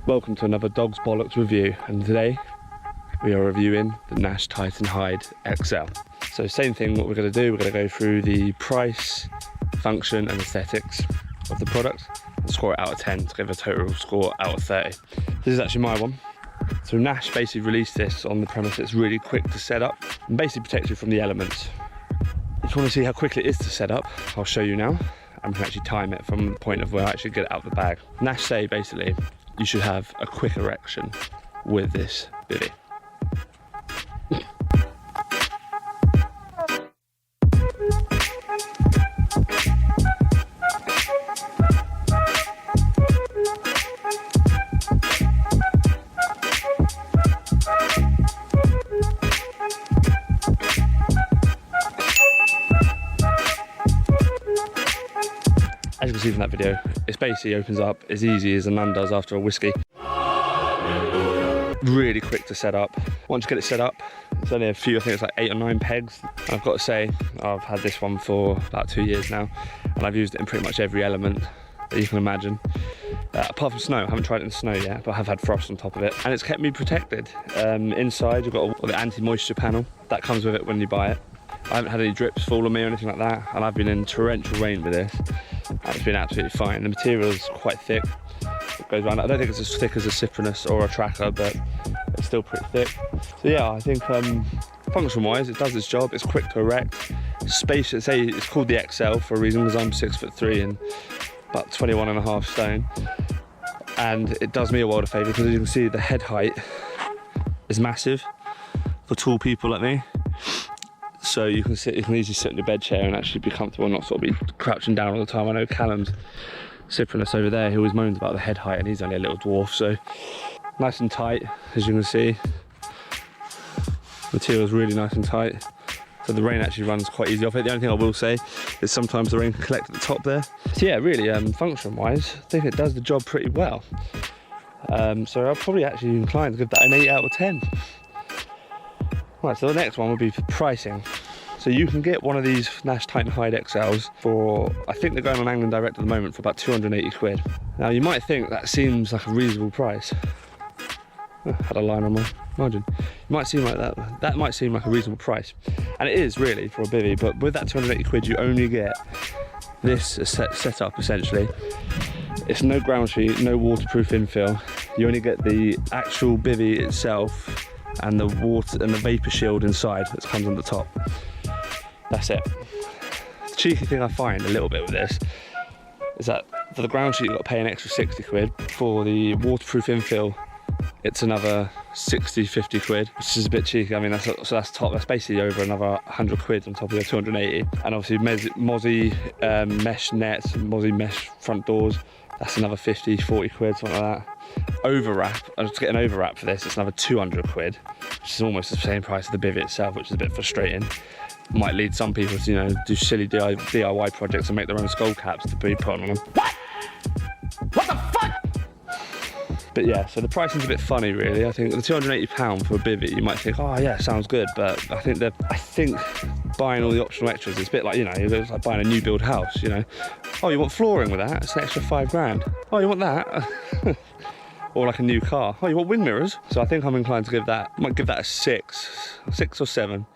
Welcome to another Dog's Bollocks review, and today we are reviewing the Nash Titan Hide XL. So same thing, what we're going to do, we're going to go through the price, function and aesthetics of the product and score it out of 10 to give a total score out of 30. This is actually my one. So Nash basically released this on the premise it's really quick to set up and basically protects you from the elements. If you want to see how quickly it is to set up, I'll show you now, and we can actually time it from the point of where I actually get it out of the bag. Nash say basically you should have a quick erection with this Bivvy. As you can see from that video, it basically opens up as easy as a nun does after a whiskey. Really quick to set up. Once you get it set up, it's only a few, I think it's like 8 or 9 pegs. And I've got to say, I've had this one for about 2 years now, and I've used it in pretty much every element that you can imagine. Apart from snow, I haven't tried it in snow yet, but I have had frost on top of it. And it's kept me protected. Inside, you've got the anti-moisture panel. That comes with it when you buy it. I haven't had any drips fall on me or anything like that, and I've been in torrential rain with this. And it's been absolutely fine. The material is quite thick. It goes around. I don't think it's as thick as a Cyprinus or a Tracker, but it's still pretty thick. So yeah, I think function-wise, it does its job. It's quick to erect. Spacious. Say it's called the XL for a reason, because I'm 6'3" and about 21.5 stone, and it does me a world of favour because, as you can see, the head height is massive for tall people like me. So you can easily sit in your bed chair and actually be comfortable, not sort of be crouching down all the time. I know Callum's Cyprinus over there, he always moans about the head height, and he's only a little dwarf, so nice and tight, as you can see. Material is really nice and tight, so the rain actually runs quite easy off it. The only thing I will say is sometimes the rain can collect at the top there. So yeah, really, function-wise, I think it does the job pretty well. So I'll probably actually inclined to give that an 8 out of 10. Right, so the next one would be for pricing. So you can get one of these Nash Titan Hide XLs for, I think they're going on Angling Direct at the moment for about 280 quid. Now you might think that seems like a reasonable price. Oh, had a line on my margin. It might seem like that might seem like a reasonable price. And it is really for a Bivvy, but with that 280 quid you only get this set up essentially. It's no ground sheet, no waterproof infill. You only get the actual Bivvy itself and the water and the vapor shield inside that comes on the top. That's it. The cheeky thing I find a little bit with this is that for the ground sheet you've got to pay an extra 60 quid. For the waterproof infill it's another 50 quid, which is a bit cheeky. I mean, that's top. That's basically over another 100 quid on top of your 280. And obviously Mozzie mesh nets, Mozzie mesh front doors, that's another 40 quid, something like that. Overwrap, I was getting an overwrap for this, it's another 200 quid, which is almost the same price as the Bivvy itself, which is a bit frustrating. Might lead some people to, you know, do silly DIY projects and make their own skull caps to be put on them. What the fuck? But yeah, so the pricing's a bit funny really. I think the £280 for a Bivvy, you might think, oh yeah, sounds good, but I think buying all the optional extras is a bit like, you know, it's like buying a new build house, you know. Oh, you want flooring with that? It's an extra £5 grand. Oh, you want that? Or like a new car. Oh, you want wind mirrors? So I think I'm inclined to might give that a 6 or 7.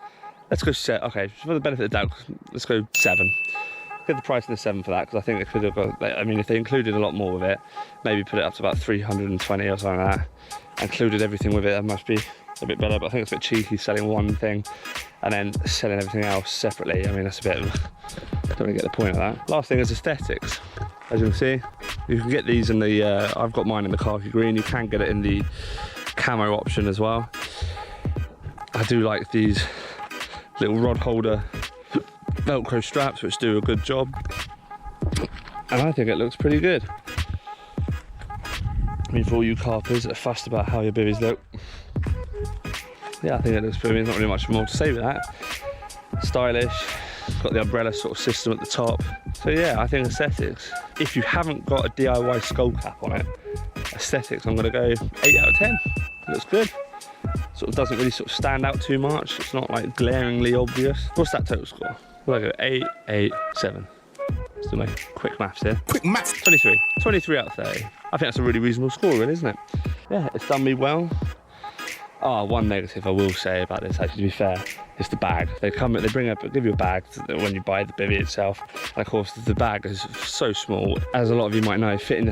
Let's go 7. Okay, for the benefit of the doubt, let's go 7. Give the price in the 7 for that, because I think they could have got, I mean, if they included a lot more with it, maybe put it up to about 320 or something like that, included everything with it, that must be a bit better. But I think it's a bit cheeky selling one thing and then selling everything else separately. I mean, that's a bit, I don't really get the point of that. Last thing is aesthetics. As you can see, you can get these in the, I've got mine in the khaki green, you can get it in the camo option as well. I do like these little rod holder Velcro straps, which do a good job, and I think it looks pretty good. I mean, for all you carpers that are fussed about how your Bivvies look, yeah, I think it looks pretty. There's not really much more to say with that. Stylish, got the umbrella sort of system at the top. So yeah, I think aesthetics, if you haven't got a DIY skull cap on it, aesthetics, I'm going to go 8 out of 10. It looks good. Sort of doesn't really sort of stand out too much. It's not like glaringly obvious. What's that total score? Well, I go 8, 8, 7. Let's do my quick maths here. Quick maths. 23 out of 30. I think that's a really reasonable score, really, isn't it? Yeah, it's done me well. Oh, one negative I will say about this, actually, to be fair, is the bag. They give you a bag when you buy the Bivvy itself. And of course, the bag is so small. As a lot of you might know, fitting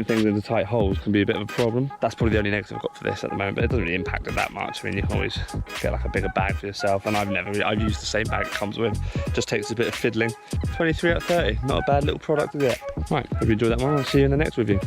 things into tight holes can be a bit of a problem. That's probably the only negative I've got for this at the moment, but it doesn't really impact it that much. I mean, you can always get like a bigger bag for yourself, and I've used the same bag it comes with. Just takes a bit of fiddling. 23 out of 30, not a bad little product, is it? Right, hope you enjoyed that one. I'll see you in the next review.